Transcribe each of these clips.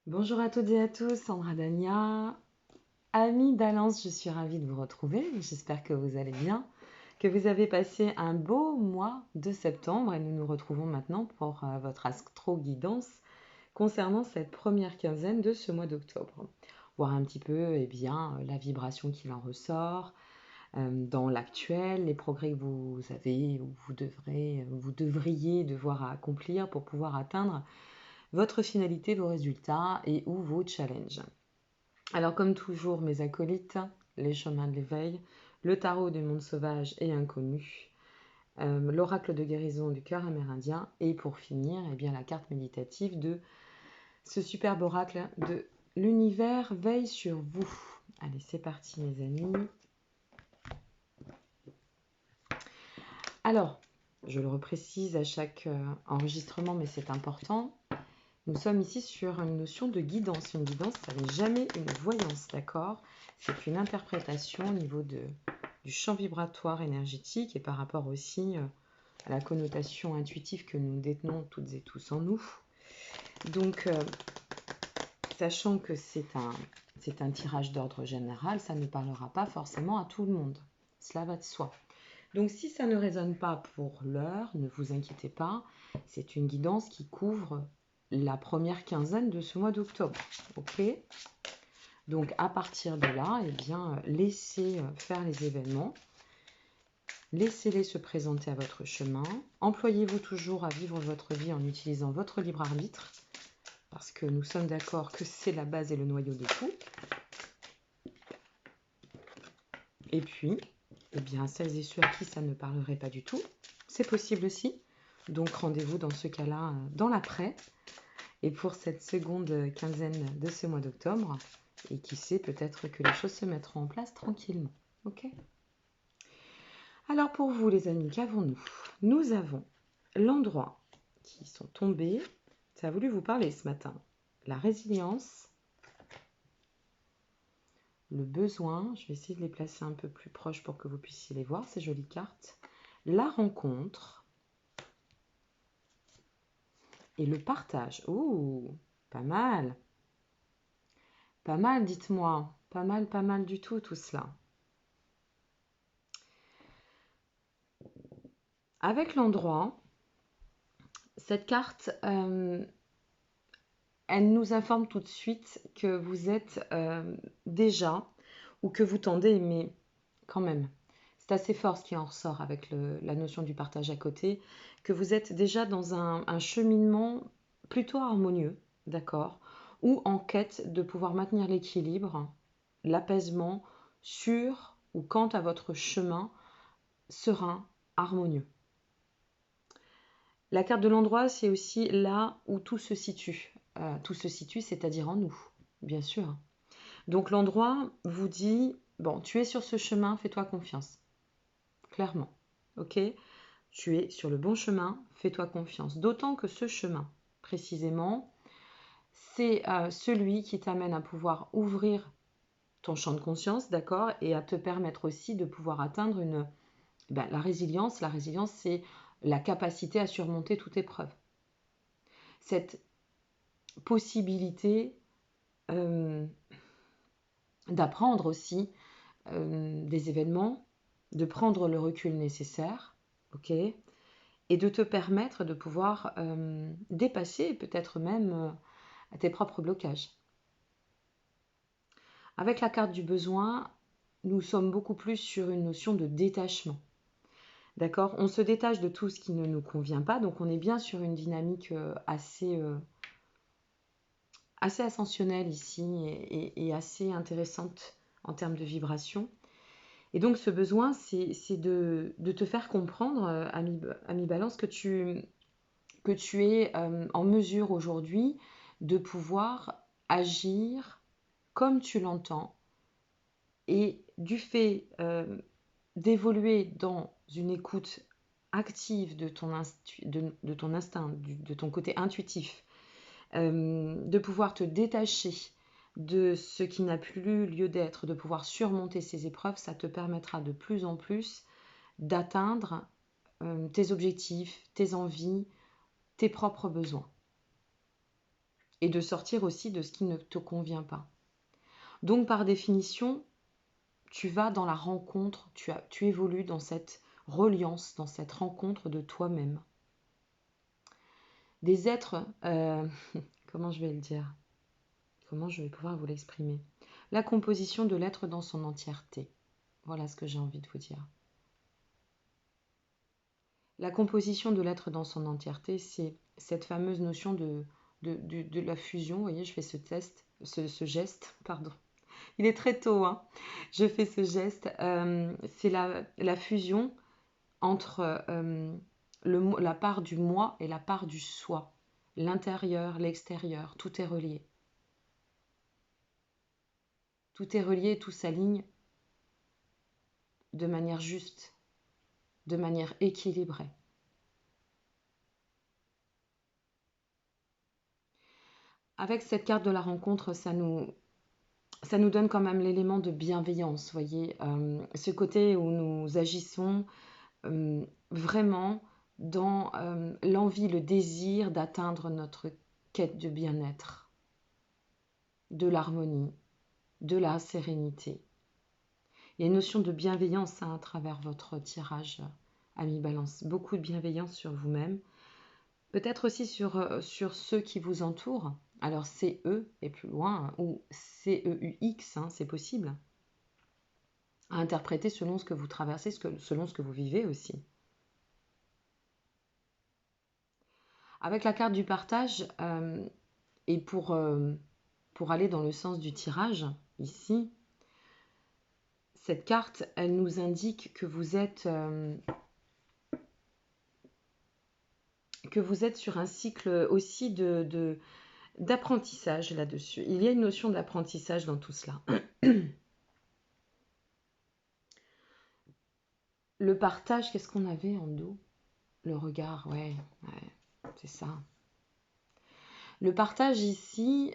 Bonjour à toutes et à tous, Sandra Dania, amie Balance, je suis ravie de vous retrouver. J'espère que vous allez bien, que vous avez passé un beau mois de septembre et nous nous retrouvons maintenant pour votre astro-guidance concernant cette première quinzaine de ce mois d'octobre. Voir un petit peu la vibration qu'il en ressort dans l'actuel, les progrès que vous avez ou vous devriez devoir accomplir pour pouvoir atteindre votre finalité, vos résultats et ou vos challenges. Alors comme toujours, mes acolytes, les chemins de l'éveil, le tarot du monde sauvage et inconnu, l'oracle de guérison du cœur amérindien et pour finir, la carte méditative de ce superbe oracle de l'univers veille sur vous. Allez, c'est parti mes amis. Alors, je le reprécise à chaque enregistrement, mais c'est important. Nous sommes ici sur une notion de guidance. Une guidance, ça n'est jamais une voyance, d'accord? C'est une interprétation au niveau du champ vibratoire énergétique et par rapport aussi à la connotation intuitive que nous détenons toutes et tous en nous. Donc, sachant que c'est un tirage d'ordre général, ça ne parlera pas forcément à tout le monde. Cela va de soi. Donc si ça ne résonne pas pour l'heure, ne vous inquiétez pas, c'est une guidance qui couvre la première quinzaine de ce mois d'octobre. Ok? Donc à partir de là, laissez faire les événements, laissez-les se présenter à votre chemin. Employez-vous toujours à vivre votre vie en utilisant votre libre arbitre, parce que nous sommes d'accord que c'est la base et le noyau de tout. Et puis, celles et ceux à qui ça ne parlerait pas du tout, c'est possible aussi. Donc rendez-vous dans ce cas-là dans l'après et pour cette seconde quinzaine de ce mois d'octobre. Et qui sait, peut-être que les choses se mettront en place tranquillement. Ok? Alors pour vous les amis, qu'avons-nous? Nous avons l'endroit qui sont tombés. Ça a voulu vous parler ce matin. La résilience, le besoin. Je vais essayer de les placer un peu plus proches pour que vous puissiez les voir, ces jolies cartes. La rencontre. Et le partage. Ouh, pas mal. Pas mal, dites-moi. Pas mal du tout cela. Avec l'endroit, cette carte, elle nous informe tout de suite que vous êtes déjà, ou que vous tendez, mais quand même, c'est assez fort ce qui en ressort avec la notion du partage à côté, que vous êtes déjà dans un cheminement plutôt harmonieux, d'accord, ou en quête de pouvoir maintenir l'équilibre, l'apaisement sur ou quant à votre chemin serein, harmonieux. La carte de l'endroit, c'est aussi là où tout se situe. Tout se situe, c'est-à-dire en nous, bien sûr. Donc l'endroit vous dit, bon, tu es sur ce chemin, fais-toi confiance. Clairement. Ok? Tu es sur le bon chemin, fais-toi confiance. D'autant que ce chemin, précisément, c'est celui qui t'amène à pouvoir ouvrir ton champ de conscience, d'accord? Et à te permettre aussi de pouvoir atteindre la résilience. La résilience, c'est la capacité à surmonter toute épreuve. Cette possibilité d'apprendre aussi des événements, de prendre le recul nécessaire, ok, et de te permettre de pouvoir dépasser peut-être même tes propres blocages. Avec la carte du besoin, nous sommes beaucoup plus sur une notion de détachement. D'accord? On se détache de tout ce qui ne nous convient pas, donc on est bien sur une dynamique assez ascensionnelle ici et assez intéressante en termes de vibration. Et donc ce besoin, c'est de te faire comprendre, ami Balance, que tu es en mesure aujourd'hui de pouvoir agir comme tu l'entends et du fait d'évoluer dans une écoute active de ton instinct, de ton côté intuitif, de pouvoir te détacher de ce qui n'a plus lieu d'être, de pouvoir surmonter ces épreuves, ça te permettra de plus en plus d'atteindre tes objectifs, tes envies, tes propres besoins. et de sortir aussi de ce qui ne te convient pas. Donc par définition, tu vas dans la rencontre, tu évolues dans cette reliance, dans cette rencontre de toi-même. Des êtres, comment je vais le dire? Comment je vais pouvoir vous l'exprimer? La composition de l'être dans son entièreté. Voilà ce que j'ai envie de vous dire. La composition de l'être dans son entièreté, c'est cette fameuse notion de la fusion. Vous voyez, je fais ce geste, pardon. Il est très tôt, hein. Je fais ce geste. C'est la fusion entre la part du moi et la part du soi. L'intérieur, l'extérieur, tout est relié. Tout est relié, tout s'aligne de manière juste, de manière équilibrée. Avec cette carte de la rencontre, ça nous donne quand même l'élément de bienveillance, voyez, ce côté où nous agissons vraiment dans l'envie, le désir d'atteindre notre quête de bien-être, de l'harmonie, de la sérénité. Il y a une notion de bienveillance à travers votre tirage, ami Balance. Beaucoup de bienveillance sur vous-même. Peut-être aussi sur ceux qui vous entourent. Alors CE et plus loin, ou CEUX, hein, c'est possible. À interpréter selon ce que vous traversez, selon ce que vous vivez aussi. Avec la carte du partage, et pour aller dans le sens du tirage, ici, cette carte, elle nous indique que vous êtes sur un cycle aussi d'apprentissage là-dessus. Il y a une notion d'apprentissage dans tout cela. Le partage, qu'est-ce qu'on avait en dos? Le regard, ouais, c'est ça. Le partage ici,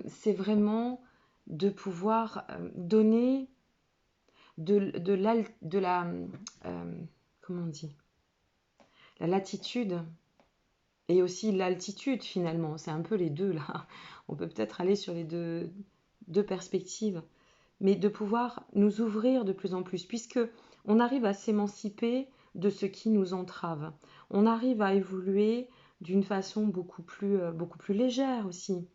c'est vraiment de pouvoir donner de la comment on dit? La latitude et aussi l'altitude finalement. C'est un peu les deux là. On peut peut-être aller sur les deux perspectives. Mais de pouvoir nous ouvrir de plus en plus, puisque on arrive à s'émanciper de ce qui nous entrave. On arrive à évoluer d'une façon beaucoup plus légère aussi,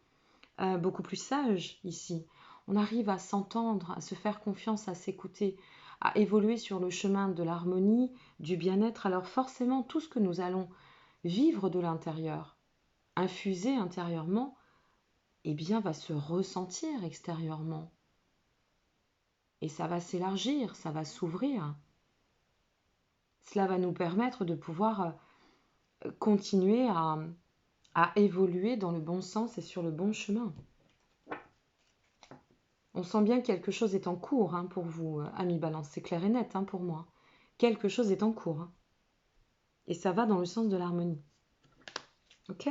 beaucoup plus sage ici. On arrive à s'entendre, à se faire confiance, à s'écouter, à évoluer sur le chemin de l'harmonie, du bien-être. Alors forcément, tout ce que nous allons vivre de l'intérieur, infuser intérieurement, eh bien, va se ressentir extérieurement. Et ça va s'élargir, ça va s'ouvrir. Cela va nous permettre de pouvoir continuer à évoluer dans le bon sens et sur le bon chemin. On sent bien que quelque chose est en cours hein, pour vous, amis Balance. C'est clair et net hein, pour moi. Quelque chose est en cours. Hein. Et ça va dans le sens de l'harmonie. Ok ?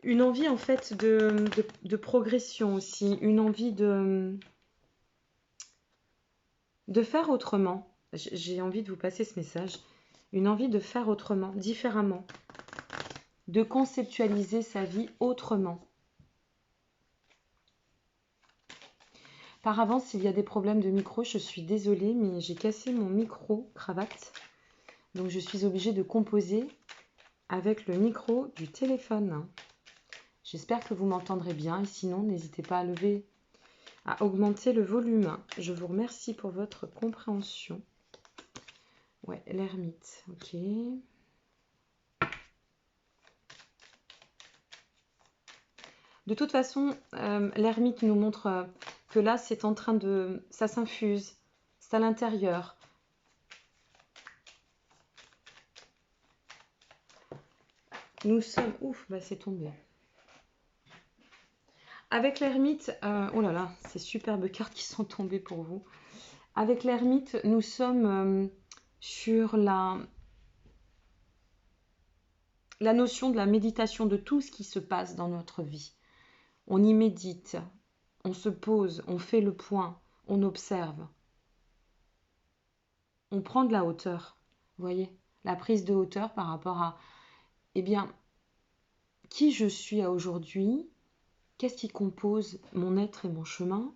Une envie en fait de progression aussi, une envie de faire autrement. J'ai envie de vous passer ce message. Une envie de faire autrement, différemment. De conceptualiser sa vie autrement. Par avance, s'il y a des problèmes de micro, je suis désolée, mais j'ai cassé mon micro cravate. Donc je suis obligée de composer avec le micro du téléphone. J'espère que vous m'entendrez bien et sinon, n'hésitez pas à augmenter le volume. Je vous remercie pour votre compréhension. Ouais, l'ermite, ok. De toute façon, l'ermite nous montre que là, c'est en train de... ça s'infuse, c'est à l'intérieur. Nous sommes... Ouf, bah c'est tombé. Avec l'ermite, oh là là, ces superbes cartes qui sont tombées pour vous. Avec l'ermite, nous sommes sur la notion de la méditation, de tout ce qui se passe dans notre vie. On y médite, on se pose, on fait le point, on observe. on prend de la hauteur. Vous voyez, la prise de hauteur par rapport à, eh bien, qui je suis à aujourd'hui, qu'est-ce qui compose mon être et mon chemin,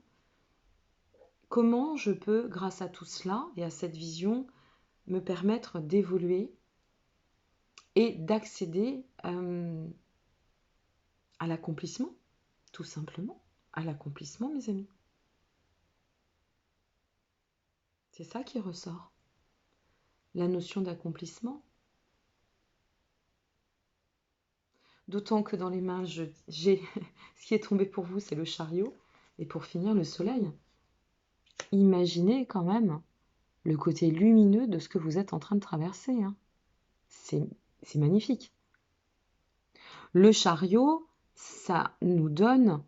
comment je peux, grâce à tout cela et à cette vision, me permettre d'évoluer et d'accéder à l'accomplissement, tout simplement, à l'accomplissement, mes amis. C'est ça qui ressort. La notion d'accomplissement. D'autant que dans les mains, j'ai ce qui est tombé pour vous, c'est le chariot. Et pour finir, le soleil. Imaginez quand même le côté lumineux de ce que vous êtes en train de traverser. Hein. C'est magnifique. Le chariot, ça nous donne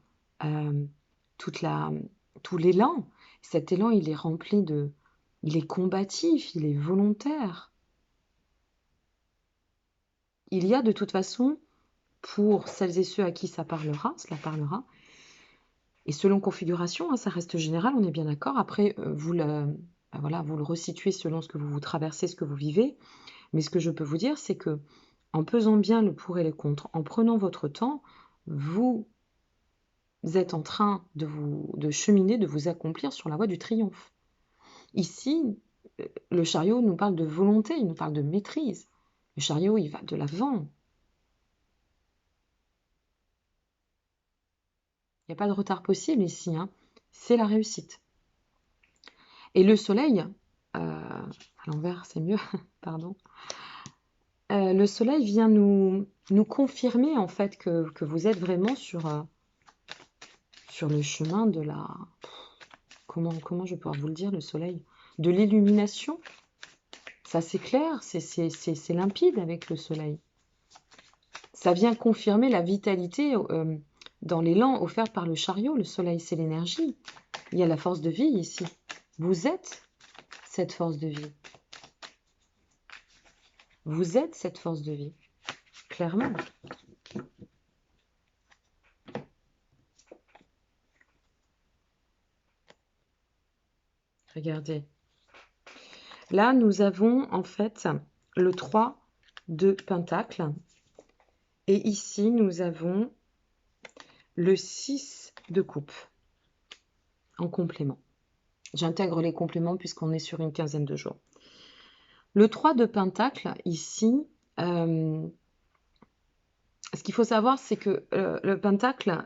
tout l'élan. Cet élan, il est rempli de... Il est combatif, il est volontaire. Il y a de toute façon, pour celles et ceux à qui cela parlera, et selon configuration, hein, ça reste général, on est bien d'accord. Après, vous le resituez selon ce que vous traversez, ce que vous vivez. Mais ce que je peux vous dire, c'est que en pesant bien le pour et le contre, en prenant votre temps, vous êtes en train de cheminer, de vous accomplir sur la voie du triomphe. Ici, le chariot nous parle de volonté, il nous parle de maîtrise. Le chariot, il va de l'avant. Il n'y a pas de retard possible ici, hein. C'est la réussite. Et le soleil, à l'envers c'est mieux, pardon. Le soleil vient nous confirmer en fait que vous êtes vraiment sur le chemin de la... Comment je peux pouvoir vous le dire, le soleil? De l'illumination. Ça c'est clair, c'est limpide avec le soleil. Ça vient confirmer la vitalité dans l'élan offert par le chariot. Le soleil, c'est l'énergie. Il y a la force de vie ici. Vous êtes cette force de vie. Vous êtes cette force de vie. Clairement. Regardez. Là, nous avons en fait le 3 de Pentacle. Et ici, nous avons le 6 de Coupe en complément. J'intègre les compléments puisqu'on est sur une quinzaine de jours. Le 3 de Pentacle, ici, ce qu'il faut savoir, c'est que le Pentacle,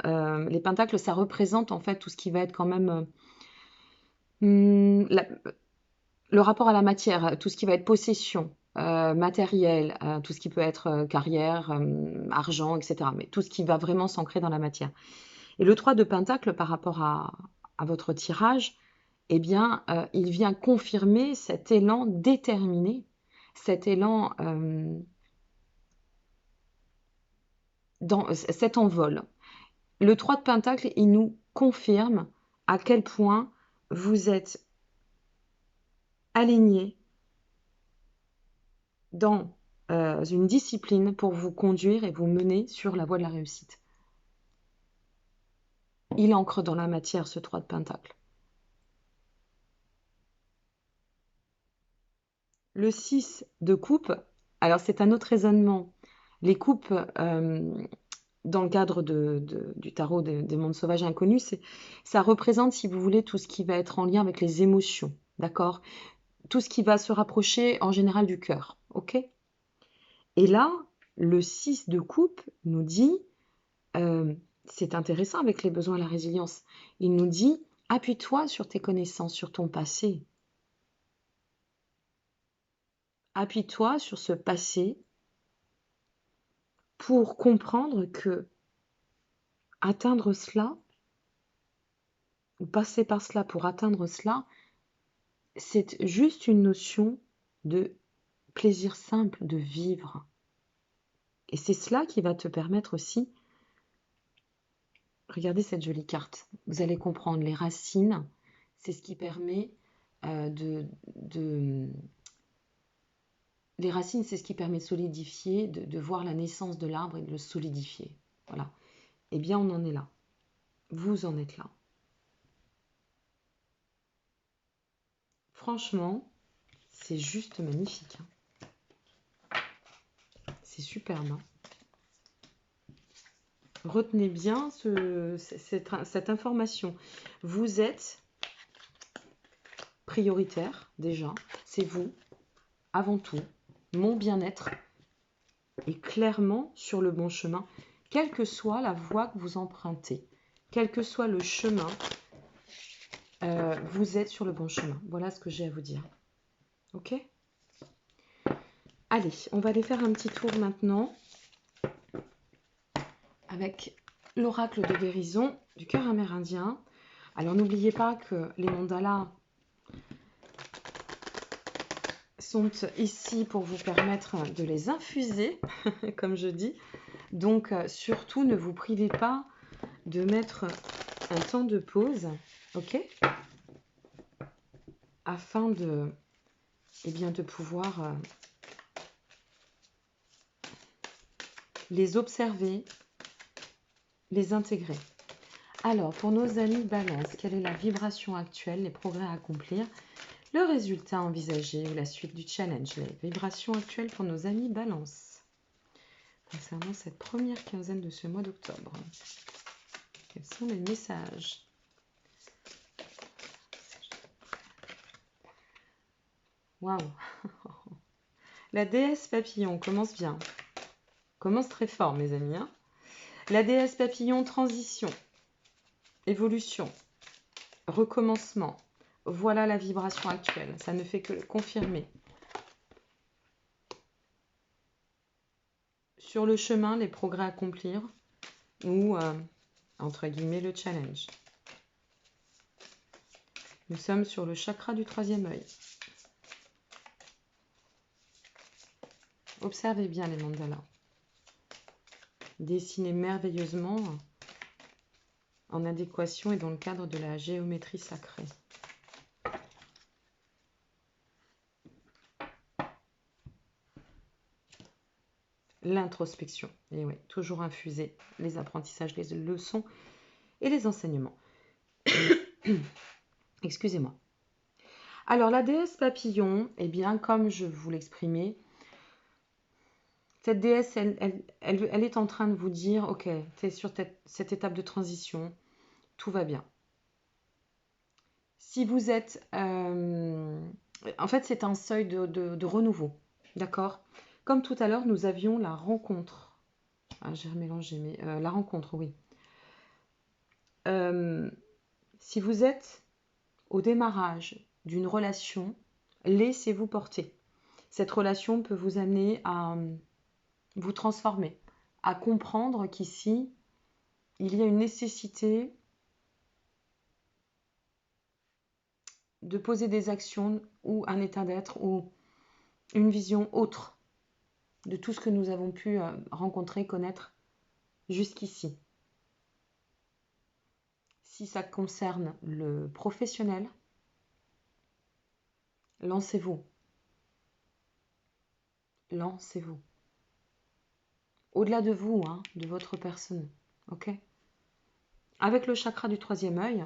les Pentacles, ça représente en fait tout ce qui va être quand même le rapport à la matière, tout ce qui va être possession, matériel, tout ce qui peut être carrière, argent, etc. Mais tout ce qui va vraiment s'ancrer dans la matière. Et le 3 de Pentacle, par rapport à votre tirage, eh bien, il vient confirmer cet élan déterminé, cet élan dans cet envol. Le 3 de Pentacle, il nous confirme à quel point vous êtes aligné dans une discipline pour vous conduire et vous mener sur la voie de la réussite. Il ancre dans la matière ce 3 de Pentacle. Le 6 de coupe, alors c'est un autre raisonnement. Les coupes, dans le cadre du tarot des mondes sauvages inconnus, ça représente, si vous voulez, tout ce qui va être en lien avec les émotions, d'accord? Tout ce qui va se rapprocher en général du cœur, ok? Et là, le 6 de coupe nous dit, c'est intéressant avec les besoins et la résilience, il nous dit, appuie-toi sur tes connaissances, sur ton passé. Appuie-toi sur ce passé pour comprendre que atteindre cela, ou passer par cela pour atteindre cela, c'est juste une notion de plaisir simple de vivre. Et c'est cela qui va te permettre aussi, regardez cette jolie carte, vous allez comprendre, les racines, c'est ce qui permet les racines, c'est ce qui permet de solidifier, de voir la naissance de l'arbre et de le solidifier. Voilà. Eh bien, on en est là. Vous en êtes là. Franchement, C'est juste magnifique. C'est superbe. Retenez bien cette information. Vous êtes prioritaire déjà. C'est vous, avant tout. Mon bien-être est clairement sur le bon chemin, quelle que soit la voie que vous empruntez. Quel que soit le chemin, vous êtes sur le bon chemin. Voilà ce que j'ai à vous dire. Ok? Allez, on va aller faire un petit tour maintenant avec l'oracle de guérison du cœur amérindien. Alors n'oubliez pas que les mandalas sont ici pour vous permettre de les infuser, comme je dis. Donc surtout ne vous privez pas de mettre un temps de pause, ok? Afin de, eh bien, de pouvoir les observer, les intégrer. Alors, pour nos amis Balance, quelle est la vibration actuelle, les progrès à accomplir, le résultat envisagé ou la suite du challenge, les vibrations actuelles pour nos amis Balance concernant cette première quinzaine de ce mois d'octobre? Quels sont les messages? Waouh! La déesse papillon commence bien. Commence très fort, mes amis. Hein, la déesse papillon, transition, évolution, recommencement. Voilà la vibration actuelle. Ça ne fait que le confirmer. Sur le chemin, les progrès à accomplir ou, entre guillemets, le challenge. Nous sommes sur le chakra du troisième œil. Observez bien les mandalas. Dessinez merveilleusement en adéquation et dans le cadre de la géométrie sacrée. L'introspection. Et oui, toujours infuser les apprentissages, les leçons et les enseignements. Excusez-moi. Alors, la déesse papillon, eh bien, comme je vous l'exprimais, cette déesse, elle est en train de vous dire, ok, tu es sur cette étape de transition, tout va bien. Si vous êtes... en fait, c'est un seuil de renouveau, d'accord? Comme tout à l'heure, nous avions la rencontre. Ah, j'ai mélangé, mais la rencontre, oui. Si vous êtes au démarrage d'une relation, laissez-vous porter. Cette relation peut vous amener à vous transformer, à comprendre qu'ici, il y a une nécessité de poser des actions ou un état d'être ou une vision autre de tout ce que nous avons pu rencontrer, connaître jusqu'ici. Si ça concerne le professionnel, lancez-vous. Lancez-vous. Au-delà de vous, hein, de votre personne. Ok? Avec le chakra du troisième œil,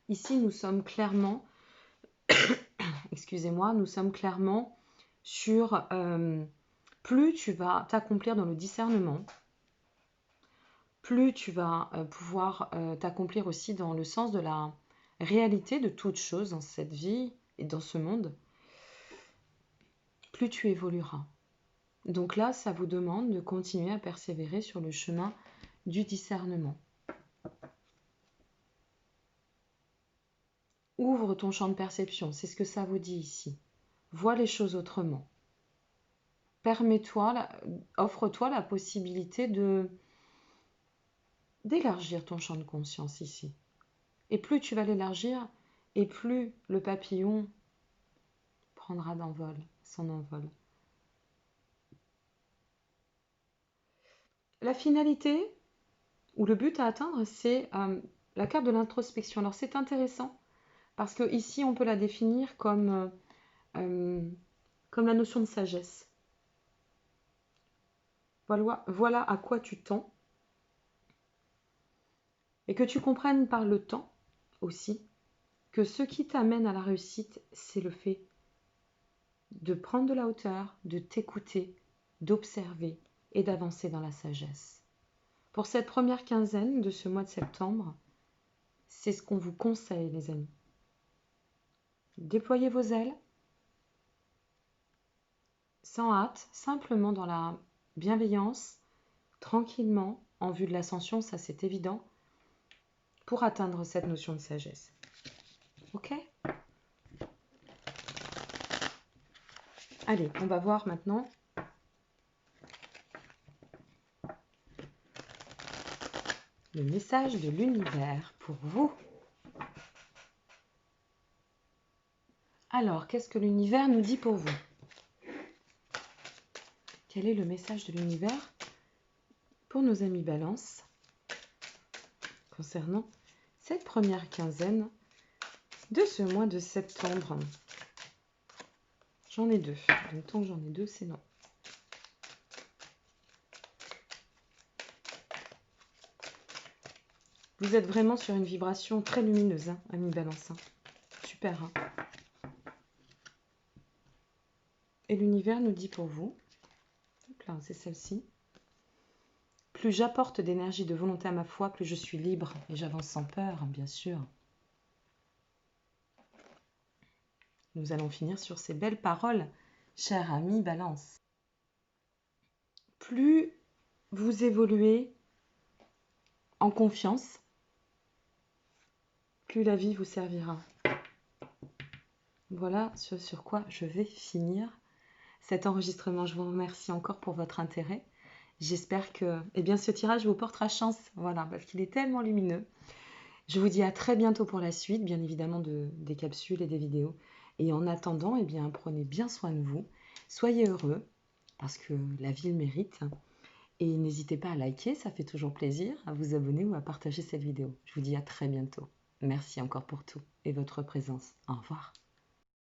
ici nous sommes clairement, excusez-moi, nous sommes clairement sur plus tu vas t'accomplir dans le discernement, plus tu vas pouvoir t'accomplir aussi dans le sens de la réalité de toute chose dans cette vie et dans ce monde, plus tu évolueras. Donc là, ça vous demande de continuer à persévérer sur le chemin du discernement. Ouvre ton champ de perception, c'est ce que ça vous dit ici. Vois les choses autrement. Permets-toi, offre-toi la possibilité d'élargir ton champ de conscience ici. Et plus tu vas l'élargir, et plus le papillon prendra son envol. La finalité, ou le but à atteindre, c'est la carte de l'introspection. Alors c'est intéressant, parce que ici on peut la définir comme la notion de sagesse. Voilà à quoi tu tends, et que tu comprennes par le temps aussi que ce qui t'amène à la réussite, c'est le fait de prendre de la hauteur, de t'écouter, d'observer et d'avancer dans la sagesse. Pour cette première quinzaine de ce mois de septembre, c'est ce qu'on vous conseille, les amis. Déployez vos ailes, sans hâte, simplement dans la bienveillance, tranquillement, en vue de l'ascension, ça c'est évident, pour atteindre cette notion de sagesse. Ok ? Allez, on va voir maintenant le message de l'univers pour vous. Alors, qu'est-ce que l'univers nous dit pour vous? Quel est le message de l'univers pour nos amis Balance concernant cette première quinzaine de ce mois de septembre? J'en ai deux. Donc, tant que j'en ai deux, c'est non. Vous êtes vraiment sur une vibration très lumineuse, hein, amis Balance. Hein. Super. Hein. Et l'univers nous dit pour vous, là, c'est celle-ci. Plus j'apporte d'énergie, de volonté à ma foi, plus je suis libre et j'avance sans peur, bien sûr. Nous allons finir sur ces belles paroles, cher ami Balance. Plus vous évoluez en confiance, plus la vie vous servira. Voilà ce sur quoi je vais finir cet enregistrement. Je vous remercie encore pour votre intérêt. J'espère que ce tirage vous portera chance, voilà, parce qu'il est tellement lumineux. Je vous dis à très bientôt pour la suite, bien évidemment, des capsules et des vidéos. Et en attendant, prenez bien soin de vous. Soyez heureux, parce que la vie le mérite. Et n'hésitez pas à liker, ça fait toujours plaisir, à vous abonner ou à partager cette vidéo. Je vous dis à très bientôt. Merci encore pour tout et votre présence. Au revoir.